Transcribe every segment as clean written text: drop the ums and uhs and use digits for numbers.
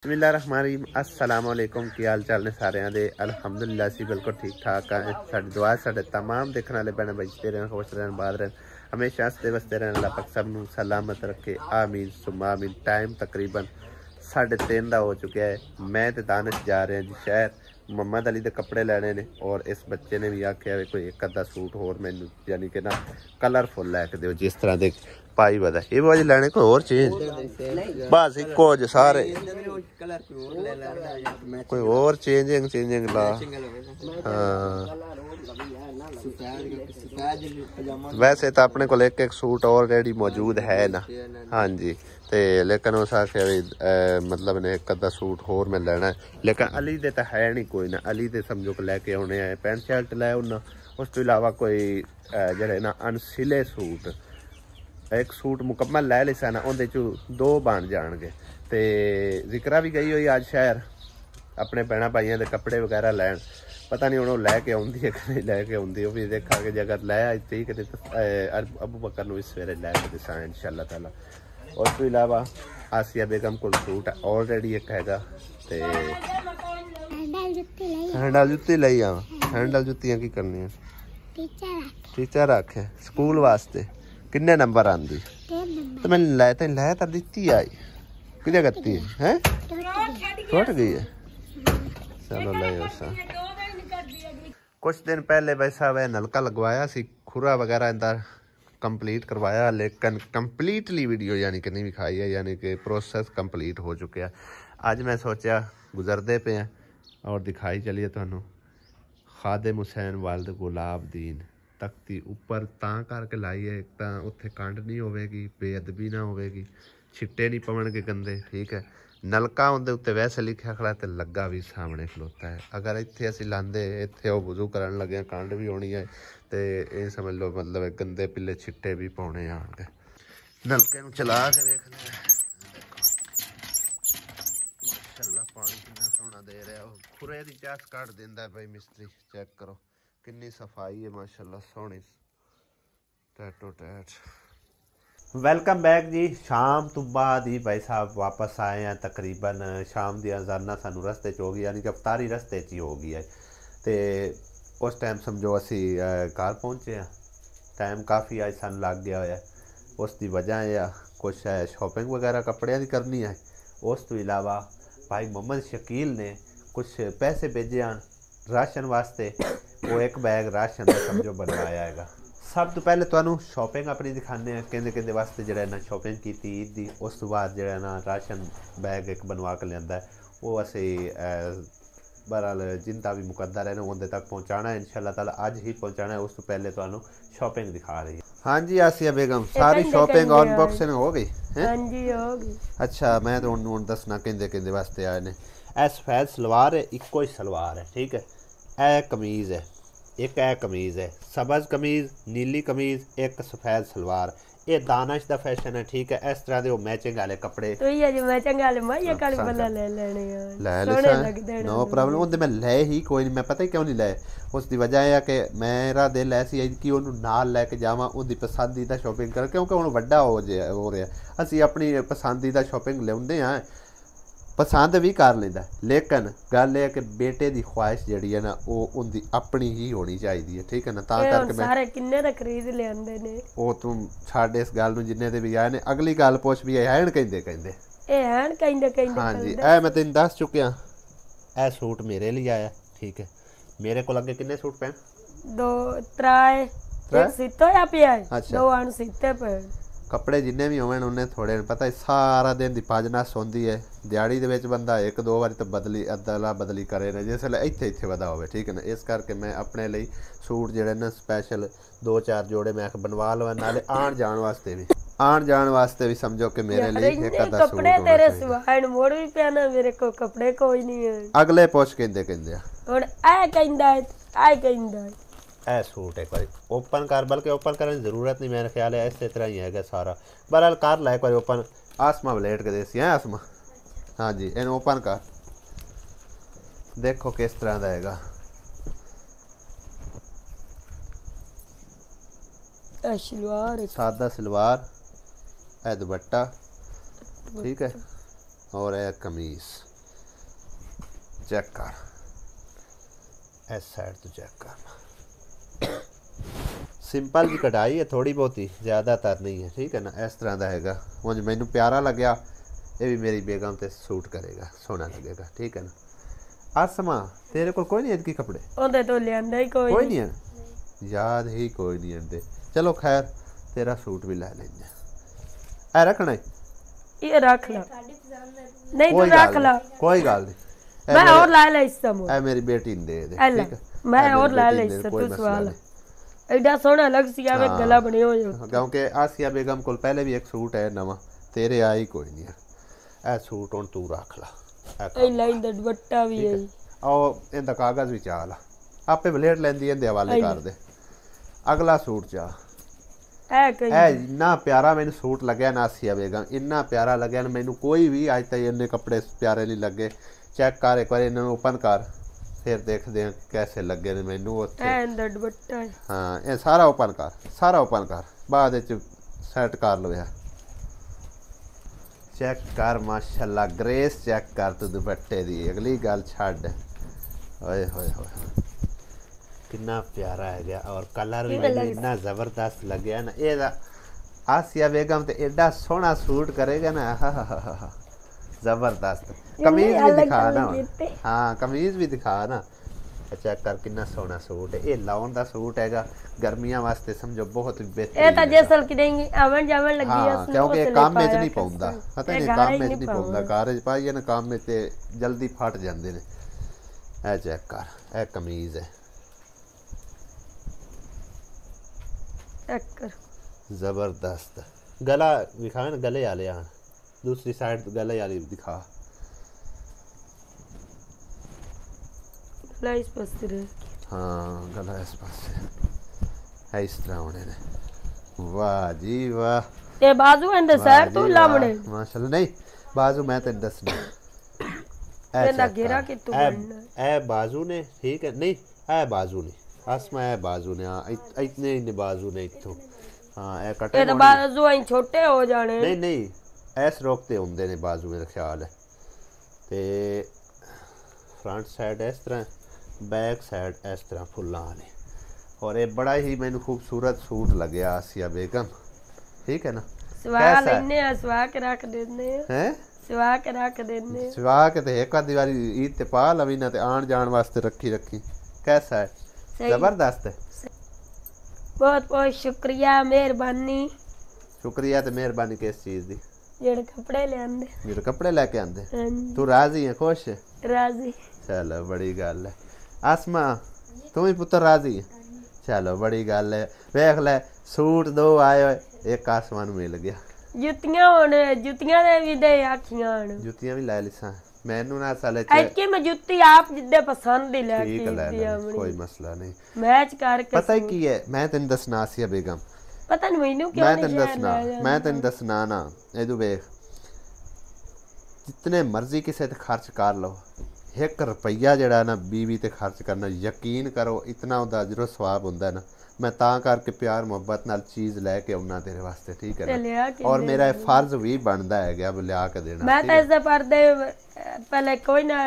बिस्मिल्लाहिर्रहमानिर्रहीम अस्सलाम वालेकुम की हाल चाल ने सारिਆਂ ਦੇ अल्हम्दुलिल्लाह ਅਸੀਂ बिल्कुल ठीक ठाक हैं। साडी दुआ साडे तमाम देखने वाले बहन बचते रहन खुश रहन बाद रहन हमेशा हंसते वसते रहन। अल्लाह पाक सब नूं सलामत रखे आमीन सुम्मा आमीन। टाइम तकरीबन 3:30 का हो चुका है। मैं तो दानिश जा रहे हैं जी शहर मुहम्मद अली के कपड़े लैने ने और इस बच्चे ने भी आख्या भी कोई एक अद्धा सूट होर मैनू यानी कि ना कलरफुल लैके दो जिस तरह के पाई वदा ये बाजी लैने कोई और चीज बस इको ज सारे कोई और चेंजिंग ला। हाँ वैसे तो अपने को एक सूट ऑलरेडी मौजूद है ना। हाँ जी ते लेकिन उस आख्या भी मतलब ने एक अद्धा सूट होर मैं लेना है लेकिन अली दे तो है नहीं कोई ना। अली दे समझो को लैके आने आए पैंट शर्ट लै उन्ना उस तो इलावा कोई जड़े ना अनसिले सूट एक सूट मुकम्मल लै लिसा ना उहदे चों 2 बन जाणगे। ते जिक्रा भी गई हुई अज शहर अपने भैन भाइयों के कपड़े वगैरह लैन पता नहीं हूँ लैके आउंदी है कि नहीं लैके आउंदी वो भी देखा कि जे अगर लै आई थी कि अबू बकर नूं भी सवेरे लैके दसा इंशाअल्लाह ताला। उस तो इलावा आसिया बेगम को सूट ऑलरेडी एक हैगा ते हैंडल जुत्ती लई आ। हैंडल जुत्तियां की करनी है टीचर रखे स्कूल वास्ते किन्ने नंबर आंदी तो मैं लै तो दिती आई किधे गत्ती है टूट गई है। चलो ले कुछ दिन पहले वैसा वह नलका लगवाया सी खुरा वगैरह इंदा कंप्लीट करवाया लेकिन कंप्लीटली वीडियो यानी कि नहीं दिखाई है यानी कि प्रोसेस कंप्लीट हो चुका है। अज मैं सोचा गुजरते पे हैं और दिखाई चलिए तुहानू खादिम हुसैन वालिद गुलाबदीन तख्ती उपर तां करके लाई है एक तो उत्थे कंड नहीं होगी बेअदबी ना होगी छिट्टे नहीं पवणगे गंदे ठीक है। नलका उनके उत्ते वैसे लिखा खड़ा तो लगा भी सामने खलोता है अगर इत्थे असीं लांदे इत्थे वो वज़ू करन लगे कंड भी होनी है तो ये समझ लो मतलब गंदे पिले छिट्टे भी पाने आएंगे। नलके नूं चला के वेखने माशाअल्लाह पानी कितना सोहना दे रहा है खुरे दी चास कट दिंदा भाई मिस्त्री चेक करो कितनी सफाई है माशाअल्लाह सोहनी टैटो टैट। वेलकम बैक जी शाम तो बाद ही भाई साहब वापस आए हैं तकरीबन शाम दी अजाना सानू रस्ते च हो गई यानी कि अफ्तारी रस्ते च ही हो गई है तो उस टाइम समझो असी घर पहुँचे हैं टाइम काफ़ी अज सानू लग गया होया उसकी वजह है कुछ है शॉपिंग वगैरह कपड़े की करनी है। उस तो इलावा भाई मोहम्मद शकील ने कुछ पैसे भेजे हैं राशन वास्ते वो एक बैग राशन का समझो बनवाया है। सब तो पहले तुहानू शॉपिंग अपनी दिखाने कहते वास्ते जो ना शॉपिंग की ईद की उस तो बाद जो ना राशन बैग एक बनवा के लिया है वो असी बहरहाल जिंदा भी मुकद्दर है ना उनके तक पहुँचाना है इंशाअल्लाह ताला अज ही पहुँचाना है। उस तो पहले तुहानू शॉपिंग दिखा रही है। हाँ जी आसिया बेगम सारी शॉपिंग अनबॉक्सिंग हो गई है। हाँ जी हो गई। अच्छा मैं तो हूँ दसना कहते वास्ते आए ने ए सफेद सलवार है इको ही सलवार है ठीक है। ए कमीज़ है एक है कमीज़ है सबज कमीज़ नीली कमीज़ एक सफेद सलवार ये दानिश दा फैशन है ठीक है। इस तरह के मैचिंग वाले कपड़े तो ये जो मैचिंग वाले मैं काली बल्ला ले लेने सोने लगदे नो प्रॉब्लम उनदे मैं ले ही कोई नहीं मैं पता ही क्यों नहीं ले उसकी वजह है कि मेरा दिल ऐसी है कि उन्होंने नाल लैके जावां उनकी पसंदीदा शॉपिंग कर क्योंकि हुण वड्डा हो रहा असी अपनी पसंदीदा शॉपिंग लियाउंदे हैं पसंद भी कर लेंदा लेकिन गल है कि बेटे की ख्वाहिश जी है ना वो उनकी अपनी ही होनी चाहिए है ठीक है ना। करके मैं सारे किन्ने दा खरीद लियांदे ने वो तुम छाड़ इस गल नूं जिन्ने दे भी आए ने अगली गल पुछ भी हैन कहंदे ए हैन कहंदे हाँ जी ए मैं तेन दस चुकिया ए सूट मेरे लिए आया ठीक है। मेरे को लगे किन्ने सूट पैन 2 3 एक सीतो या पिया अच्छा 2 अण सीते पे कपड़े जिन्ने भी होवन उन्हें थोड़े पता है सारा दिन दी पाजनस होंदी है दिहाड़ी दे विच बंदा 1-2 बार तो बदली अदला बदली करे ना जिसले इत्थे वधा होवे ठीक है ना। इस करके मैं अपने लिए सूट जिहड़े ना स्पैशल 2-4 जोड़े मैं बनवा लवां नाले आण जाण वास्ते भी समझो कि मेरे लिए एक आधा सूट कपड़े तेरे सिवाय मोड़ भी पहना मेरे को कपड़े कोई नहीं है अगले पुछ कहंदे हुण आ कहंदा ए सूट एक बार ओपन कर बल्कि ओपन करने की जरूरत नहीं मेरे ख्याल है इस तरह ही है सारा बहरहाल कर ला एक बार ओपन आसमा वलेट के देसी है आसमा हाँ जी इन ओपन कर देखो किस तरह का है सलवार सादा सलवार ए दुपट्टा ठीक है और ए कमीज चेक कर, इस साइड तो चेक करना। सिंपल जी कढ़ाई है, थोड़ी बहुत ही, ज़्यादातर नहीं है, ठीक है ना। इस तरह का हैगा, उंज मैनू प्यारा लग्या, ये भी मेरी बेगम ते सूट करेगा, सोहना लगेगा, ठीक है ना। आसमा तेरे को कोई नहीं इनकी कपड़े? ओदे तो लियांदा ही कोई नहीं है, याद ही कोई नहीं आते। चलो खैर, तेरा सूट भी लै लेंगे। ए रखना है, ये रख ला, नहीं तू कोई रख गल ला, नहीं, कोई गल नहीं। मैं और ला ले इससे मोर, ए मेरी बेटी ने दे दे, ए ला, ठीक है। मैं ए और मेरी ला बेटी ले ने दे, इससे, कोई तू मसला सवाल नहीं। एडा सोहना लग सी आवे, हाँ। गला बने हो क्योंकि आसिया बेगम को पहले भी एक सूट है नवा, तेरे आ ही कोई नहीं है। ए सूट हुण तू रख ला, ए लाइन दा दुपट्टा भी है, आओ इनका कागज़ भी चाह ला, आपे ब्लेड लेंदी इनके हवाले कर दे। अगला सूट चाह, ए कहीं इन्ना प्यारा मैंने सूट लग्या ना आसिया बेगम, इन्ना प्यारा लग्या ना मैनू, कोई भी अज तक इन्ने कपड़े प्यारे नहीं लगे। चेक कर एक बार इन्होंने ओपन कर, फिर देखते हैं कैसे लगे ने मैनू उत्थे। ए अंदर दुपट्टा है, हाँ ये सारा ओपन कर, सारा ओपन कर, बाद सैट कर लो यार। चेक कर माशाल्लाह, ग्रेस चेक कर तू दुपट्टे दी, अगली गल छड्ड। ओए होए होए कितना प्यारा है गया, और कलर भी मैंने इतना ज़बरदस्त लगे ना। ये आसिया बेगम तो एडा सोहना सूट करेगा ना, हा ज़बरदस्त। कमीज भी दिखा ना, हाँ कमीज भी दिखा ना। चेक कर कितना सोहना सूट है, ये लाउन का सूट हैगा, गर्मियां वास्ते समझो बहुत बेहतरीन। ए ता जैसल की देंगी आवन जावन लगी है, हाँ क्योंकि काम में नहीं पाउंदा, पता नहीं काम में नहीं पाउंदा, घर च पाइए ना काम में ते जल्दी फट जाते ने। ए चेक कर, ए कमीज है जबरदस्त। गला दिखा ना, गले वाले यहाँ दूसरी साइड गले वाली दिखा, गला इस पास से, हाँ गला इस पास है, इस तरह होने ने। वाह जी वाह, ये बाजू अंदर साइड तो लामड़े माशाल्लाह। नहीं बाजू मैं तेन दसना, ऐसा घेरा कि तू ए बाजू ने, ठीक है। नहीं ए बाजू ने, आसमा ए बाजू ने, हाँ इतने ही बाजू ने इत्थों, हाँ ए कटे, ये तो बाजू आई छोटे हो जाने। नहीं नहीं इस रोकते होंगे ने बाजू, मेरा ख्याल है। ते फ्रंट साइड इस तरह, बैक साइड इस तरह फुल्लां वाले, और ये बड़ा ही मैंने खूबसूरत सूट लगे आसिया बेगम, ठीक है ना। सवा लेने हैं, सवा के रख देने हैं, सवा के रख देने, सवा के ते एक आधी बारी ईद ते पा लवी ना, ते आन जान वास्ते रखी रखी। कैसा है, जबरदस्त है। बहुत बहुत शुक्रिया, मेहरबानी। शुक्रिया ते मेहरबानी किस चीज़ दी? जेड़े कपड़े ले आंदे, मेरे कपड़े लेके आंदे, तू राजी है, खुश है? राजी। चलो बड़ी गल है। आसमा तू ही पुत्र राजी है? चलो बड़ी गल है। वेख ले सूट दो आए होए, एक आसमान मिल गया। जुतियां होने, जुतियां दे भी दे आखियां होने, जुतियां भी लै लिसा मैनू ना साले ऐतकी मैं जुत्ती आप जिद्दे पसंद ही लेके दिया, कोई मसला नहीं, मैच करके। पता है की है, मैं तेन दसना आसिया बेगम, पता नहीं मैनू क्यों मैं तेन दसना ना, इदू वेख जितने मर्जी किसी ते खर्च कर लो, 1 रुपया जड़ा ना बीवी ते खर्च करना, यकीन करो इतना उदा जो सवाब होंदा ना। मैं ता करके प्यार मुहब्बत नाल चीज़ लैके आउना तेरे वास्ते, ठीक है ना। और मेरा फर्ज भी बनता है गया लिया के देना। मैं तो इससे पर्दे पहले कोई ना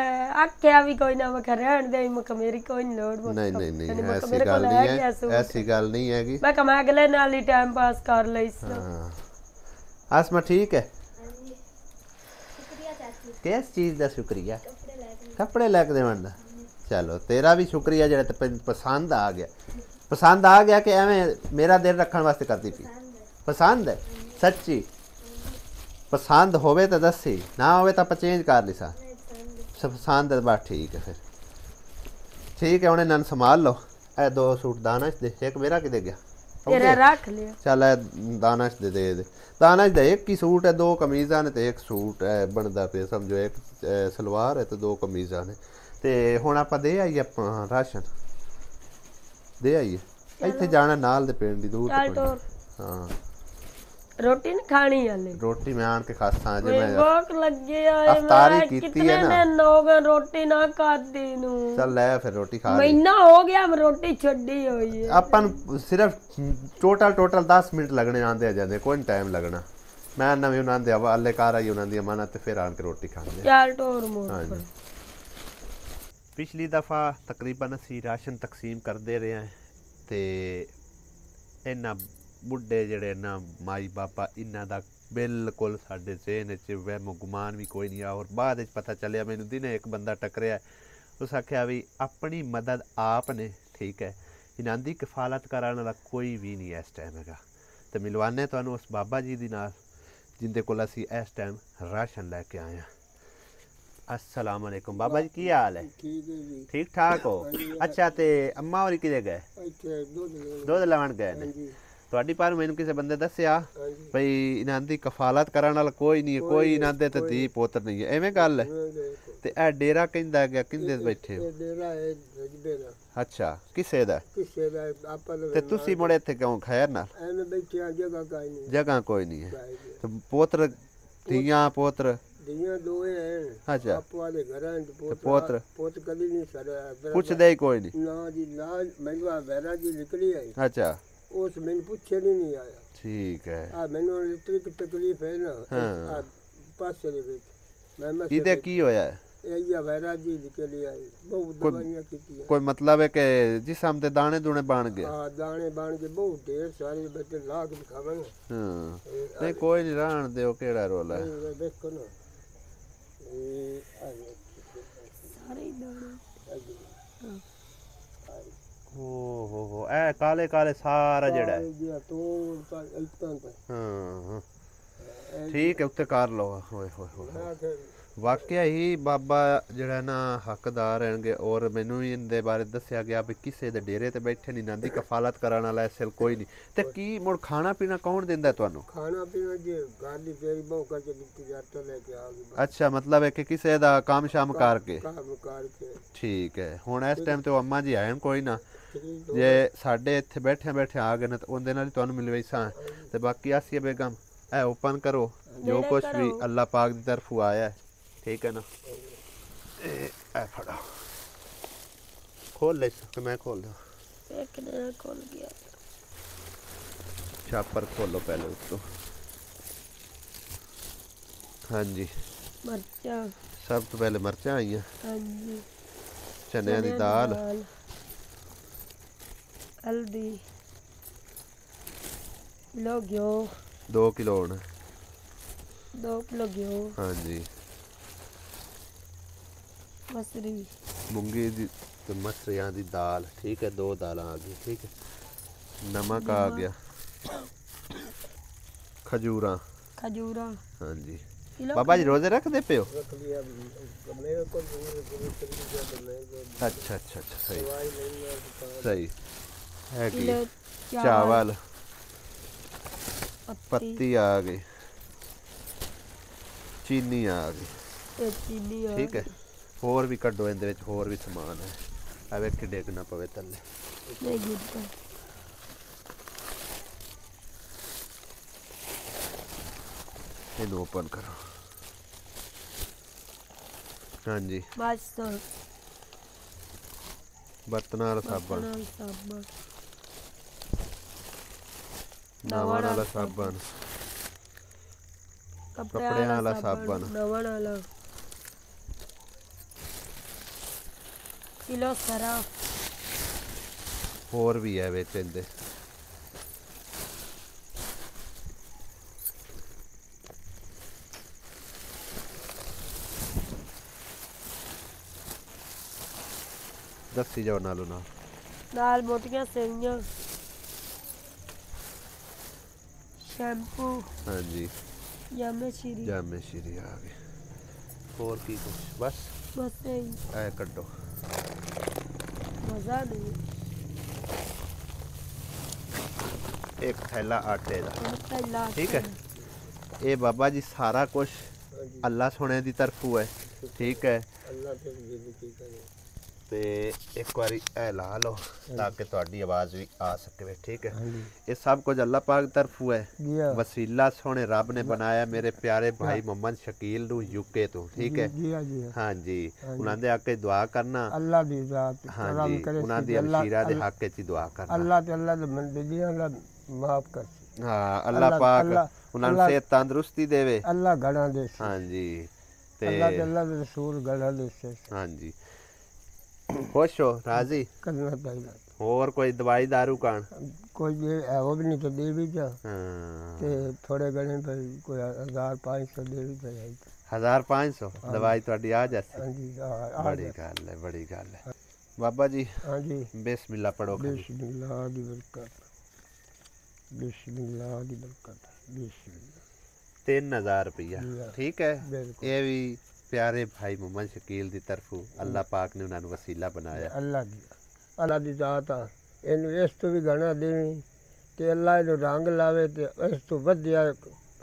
आख्या भी कोई ना, मैं रहन दे, मैं मेरी कोई नहीं लोड़। नहीं नहीं नहीं ऐसी गल नहीं है, ऐसी गल नहीं हैगी। मैं कमा अगले नाल ही टाइम पास कर ले। आसमा ठीक है, किस चीज़ का शुक्रिया? कपड़े लैके देवन दा। चलो तेरा भी शुक्रिया जेड़ा ते पसंद आ गया, पसंद आ गया कि एवं मेरा दिल रखने वास्ते करती थी। पसंद है सच्ची, पसंद होवे तो दसी, ना होवे तो आप चेंज कर लिसा। पसंद है बस ठीक है, फिर ठीक है। उन्हें नन संभाल लो। ए 2 सूट दानश दे, एक मेरा कि दे गया, तेरा रख लिया। चल दानश दे दे दानश दे। एक ही सूट है, 2 कमीज़ा ने ते 1 सूट है बनता पे, समझो 1 सलवार है तो 2 कमीज़ा ने। ते हुण आपां दे आइए राशन दे आइए, इत्थे जाना नाल दे पिंड दी दूर ते। हाँ रोटी नहीं खानी हले, रोटी मैं आन के खासा जे मैं भूख लगी है, अफ्तारी कीती है ना, लोग रोटी ना खादी नु। चल ले फिर रोटी खा, महीना हो गया मैं रोटी छड्डी हुई है। अपन सिर्फ टोटल 10 मिनट लगने आंदे जांदे, कोई टाइम लगना। मैं नवे उन्हां दे हवाले कर आई, उन्हां दी अमानत ते फिर आन के रोटी खांदे। चल टोर मोर। हां जी ਪਿਛਲੀ ਦਫਾ ਤਕਰੀਬਨ ਅਸੀਂ ਰਾਸ਼ਨ ਤਕਸੀਮ ਕਰਦੇ ਰਹੇ ਹਾਂ ਤੇ ਇਹਨਾਂ ਬੁੱਢੇ ਜਿਹੜੇ ਨਾ ਮਾਈ ਬਾਪਾ ਇਹਨਾਂ ਦਾ ਬਿਲਕੁਲ ਸਾਡੇ ਜ਼ਹਿਨ 'ਚ ਵਹਿਮੋ ਗੁਮਾਨ ਵੀ ਕੋਈ ਨਹੀਂ ਆ। ਔਰ ਬਾਅਦ ਵਿੱਚ ਪਤਾ ਚੱਲਿਆ ਮੈਨੂੰ ਦਿਨੇ ਇੱਕ ਬੰਦਾ ਟੱਕਰਿਆ, ਉਸ ਆਖਿਆ ਵੀ ਆਪਣੀ ਮਦਦ ਆਪ ਨੇ, ਠੀਕ ਹੈ, ਇਹਨਾਂ ਦੀ ਕਿਫਾਲਤ ਕਰਨ ਵਾਲਾ ਕੋਈ ਵੀ ਨਹੀਂ ਇਸ ਟਾਈਮ ਹੈਗਾ। ਤੇ ਮਿਲਵਾਨੇ ਤੁਹਾਨੂੰ ਉਸ ਬਾਬਾ ਜੀ ਦੀ ਨਾਲ जिंदे को असी इस टाइम राशन लैके आए हैं। अस्सलाम वालेकुम बाबा जी, की हाल है? ठीक ठाक हो? अच्छा, तो अम्मा होरी किधर गए? दुध लवन गए ने? ਤੁਹਾਡੀ ਪਰ ਮੈਨੂੰ ਕਿਸੇ ਬੰਦੇ ਦੱਸਿਆ ਭਈ ਇਹਨਾਂ ਦੀ ਕਫਾਲਤ ਕਰਨ ਵਾਲਾ ਕੋਈ ਨਹੀਂ, ਕੋਈ ਇਹਨਾਂ ਦੇ ਤੇ ਧੀ ਪੁੱਤਰ ਨਹੀਂ ਹੈ, ਐਵੇਂ ਗੱਲ ਹੈ? ਤੇ ਇਹ ਡੇਰਾ ਕਹਿੰਦਾ ਗਿਆ ਕਿੰਦੇ ਬੈਠੇ ਹੋ? ਅੱਛਾ, ਕਿਸੇ ਦਾ? ਤੇ ਤੁਸੀਂ ਮੁੜੇ ਇੱਥੇ ਕਿਉਂ ਖੈਰ ਨਾਲ? ਜਗ੍ਹਾ ਕੋਈ ਨਹੀਂ ਹੈ। ਤੇ ਪੁੱਤਰ ਧੀਆਂ ਪੁੱਤਰ? ਧੀਆਂ ਦੋਏ ਹੈ। ਅੱਛਾ, ਪੁੱਤਰ ਪੁੱਛਦੇ ਹੀ ਕੋਈ ਨਹੀਂ? ਨਾ ਜੀ ਨਾ, ਮੈਨੂੰ ਵੈਰਾ ਜੀ ਨਿਕਲੀ ਆਈ। ਅੱਛਾ, ਉਸ ਮੈਨੂੰ ਪੁੱਛੇ ਨਹੀਂ ਆਇਆ। ਠੀਕ ਹੈ। ਆ ਮੈਨੂੰ ਇਤਨੀ ਤਕਲੀਫ ਹੈ ਨਾ ਆ ਪਾਸੇ ਦੇ ਵਿੱਚ ਮੈਂ ਕਿਤੇ ਕੀ ਹੋਇਆ? ਇਹ ਵੈਰਾ ਜੀ ਨਿਕਲੀ ਆਈ, ਬਹੁਤ ਦਵਾਈਆਂ ਕੀਤੀਆਂ। ਕੋਈ ਮਤਲਬ ਹੈ ਕਿ ਜਿਸਮ ਤੇ ਦਾਣੇ ਦੂਣੇ ਬਣ ਗਏ? ਹਾਂ, ਦਾਣੇ ਬਣ ਕੇ ਬਹੁਤ ਢੇਰ ਸਾਰੇ ਬੱਚੇ ਲਾ ਕੇ ਖਾਵਣ। ਹਾਂ, ਨਹੀਂ ਕੋਈ ਨਹੀਂ, ਰਹਿਣ ਦਿਓ, ਕਿਹੜਾ ਰੋਲਾ ਹੈ। ਦੇਖੋ ਨਾ ਇਹ ਸਾਰੇ ਦਾਣੇ ਹੋ ਐ ਕਾਲੇ ਕਾਲੇ ਸਾਰਾ ਜਿਹੜਾ ਹਾਂ ਠੀਕ ਹੈ, ਉੱਤੇ ਕਰ ਲਓ। ਹੋਏ ਹੋਏ ਹੋਏ, ਵਾਕਿਆ ਹੀ ਬਾਬਾ ਜਿਹੜਾ ਨਾ ਹੱਕਦਾਰ ਰਹਿਣਗੇ। ਔਰ ਮੈਨੂੰ ਵੀ ਇਹਦੇ ਬਾਰੇ ਦੱਸਿਆ ਗਿਆ ਵੀ ਕਿਸੇ ਦੇ ਡੇਰੇ ਤੇ ਬੈਠੇ ਨਹੀਂ, ਇਹਨਾਂ ਦੀ ਕਫਾਲਤ ਕਰਨ ਵਾਲਾ ਐਸਲ ਕੋਈ ਨਹੀਂ। ਤੇ ਕੀ ਮੁੜ ਖਾਣਾ ਪੀਣਾ ਕੌਣ ਦਿੰਦਾ ਤੁਹਾਨੂੰ? ਖਾਣਾ ਪੀਣਾ ਜੀ ਘਰ ਦੀ ਤੇਰੀ ਬਹੁ ਕਰਕੇ ਦਿੱਤੀ ਜਾਂਦਾ, ਲੈ ਕੇ ਆ ਗਈ। ਅੱਛਾ, ਮਤਲਬ ਹੈ ਕਿ ਕਿਸੇ ਦਾ ਕੰਮ ਸ਼ਾਮ ਕਰਕੇ? ਠੀਕ ਹੈ। ਹੁਣ ਇਸ ਟਾਈਮ ਤੇ ਉਹ ਅੰਮਾ ਜੀ ਆਏ ਕੋਈ ਨਾ, ਜੇ ਸਾਡੇ ਇੱਥੇ ਬੈਠੇ ਬੈਠੇ ਆ ਗਏ ਨੇ ਤਾਂ ਉਹਦੇ ਨਾਲ ਹੀ ਤੁਹਾਨੂੰ ਮਿਲਵਾਈ ਸਾਂ। ਤੇ ਬਾਕੀ ਆਸੀਆ ਬੇਗਮ ਇਹ ਓਪਨ ਕਰੋ ਜੋ ਕੁਛ ਵੀ ਅੱਲਾਹ ਪਾਕ ਦੀ ਤਰਫੋਂ ਆਇਆ ਹੈ, ठीक है ना? ए फड़ा खोल ले, मैं खोल दूँ? खोल गया। छापर खोलो पहले उसको। हाँ जी, मर्चा सब तो पहले मर्चा आई हैं। हाँ जी, चने की दाल, हल्दी, किलो घ्यो, 2 किलो होना, 2 किलो घ्यो। हाँ जी, मसरी मूंगी दी तो मसरियाँ दी दाल, ठीक है, 2 दाल आ गई, ठीक है। नमक आ गया, खजूरा, खजूरा। हाँ जी, बाबा जी रोजे रख दे पे हो? अच्छा अच्छा अच्छा, सही सही है कि चावल, पत्ती आ गई, चीनी आ गई, ठीक है। ਹੋਰ ਵੀ ਕੱਢੋ ਇਹਦੇ ਵਿੱਚ, ਹੋਰ ਵੀ ਸਮਾਨ ਹੈ। ਆ ਵੇਖੀ ਡਿੱਗ ਨਾ ਪਵੇ ਥੱਲੇ। ਇਹਨੂੰ ਓਪਨ ਕਰੋ। ਹਾਂਜੀ, ਬਰਤਨਾਂ ਵਾਲਾ ਸਾਬਣ, ਨਵਾਂ ਵਾਲਾ ਸਾਬਣ, ਕੱਪੜਿਆਂ ਵਾਲਾ ਸਾਬਣ, ਨਵਾਂ ਵਾਲਾ किलो सरफ, और भी है ਵਿੱਚ ਇਹਦੇ। ਦੱਸੀ ਜਾਓ ਨਾਲੋਂ ਨਾਲ ਮੋਟੀਆਂ ਸੇਵੀਆਂ, शैम्पू। हाँ जी, जामे शीरी आ गए। और की कुछ बस ऐ कड्डो, मजा नहीं। एक थैला आटे का, ठीक है। ये बाबा जी सारा कुछ अल्लाह सोने की तरफों है, ठीक है। ते एक बारी ए ला लो ताकि तुहाडी आवाज़ भी आ सके, ठीक है। ये सब कुछ अल्लाह पाक तरफों है, वसीला सोने रब ने बनाया मेरे प्यारे भाई मोहम्मद शकील नू यूके तो, ठीक है। हाँ जी, उन्होंने आके दुआ करना, अल्लाह दी जात, हाँ जी, उन्होंने अमशीरा दे हक च दुआ करना, अल्लाह माफ कर। हाँ, अल्लाह पाक उन्होंने सेहत तंदुरुस्ती देवे, अल्लाह गणा दे। हाँ जी, ते अल्लाह दे रसूल गणा दे। हाँ जी, खुश हो राजी करना चाहिए और कोई दवाई दारू कान कोई भी है वो भी नहीं तो दे भी जा हाँ। ते थोड़े घने भाई कोई 1500 दे भी पे 1500 दवाई थोड़ी आ जाती हाँ जी बड़ी गल है बाबा जी हाँ जी बिस्मिल्लाह पढ़ो खाली। बिस्मिल्लाह दी बरकत बिस्मिल्लाह दी बरकत बिस्मिल्लाह 3000 रुपया ठीक है बिल्कुल ये भी प्यारे भाई मोहम्मद शकील की तरफों अल्लाह पाक ने उन्होंने वसीला बनाया अल्लाह दी जात आ इनू इस तो भी घना देवी ते अल्लाह इनू रंग लावे ते इस तो वधिया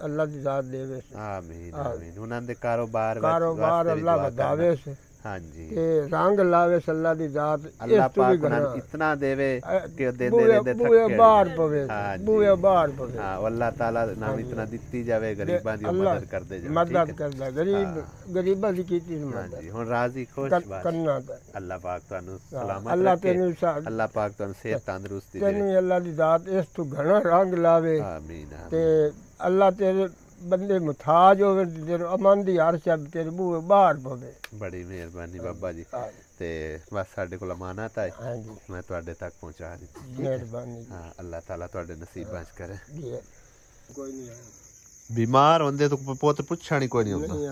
अल्लाह दी जात देवे आमीन आमीन उन्होंने दे कारोबार अल्लाह बढ़ावे से हाँ जी ते रंग लावे अल्लाह दी जात अल्लाह इस तो भी पाक घना उन्होंने इतना देवे कि दे बुए बाहर पवे हाँ जी। बुए बाहर पवे हाँ अल्लाह ताला नाम इतना दित्ती जावे गरीबां दी अल्लाह मदद कर दे जावे मदद करदा गरीबां दी कीती हाँ मदद जी हुन राजी खुश बात करना अल्लाह पाक तुहानू सलामत अल्लाह रखे तेनू अल्लाह पाक तुहानू सेहत तंदुरुस्ती दे तेनू अल्लाह दी जात इस तो घना रंग लावे आमीन ते अल्लाह तेरे बंदे मुताज होवे तेरे अमन दी हर शब तेरे बूहे बाहर पवे बड़ी मेहरबानी बाबा जी ते बस साडे कोल अमानत है हाँ जी मैं तुहाडे तक पहुंचा दी मेहरबानी हाँ अल्लाह ताला तुहाडे नसीबां च करे कोई नहीं आया बीमार होंदे तो पुत पुछा नहीं कोई नहीं होंदा नहीं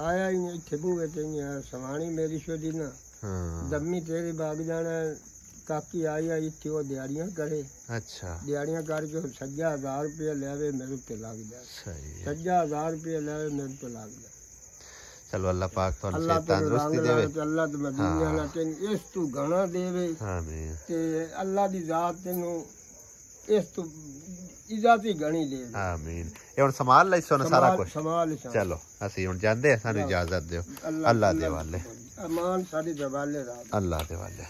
आया ही नहीं इत्थे बूहे ते नहीं आया सवाणी मेरी छोदी ना हाँ दम्मी तेरी बाग जाना काकी आई आई इत्थे वो दिहाड़ियां करे अच्छा दिहाड़ियां करके 1000 रुपया लेवे मेरे ते लग जाए सही है 1000 रुपया लेवे मेरे ते लग जाए चलो अल्लाह पाक तुहानू अल्लाह सेहत तंदुरुस्ती देवे अल्लाह ते मदीने वाला तेन इस तू घना देवे आमीन ते अल्लाह दी जात तेनू इस तू इज्जत ही घनी देवे आमीन ये हुन संभाल लै सोना सारा कुछ संभाल चलो ਅਸੀਂ ਹੁਣ ਜਾਂਦੇ ਆ ਸਾਨੂੰ ਇਜਾਜ਼ਤ ਦਿਓ ਅੱਲਾਹ ਦੇ ਵਾਲੇ अमान साडी दवाले रात ਅੱਲਾਹ ਦੇ ਵਾਲੇ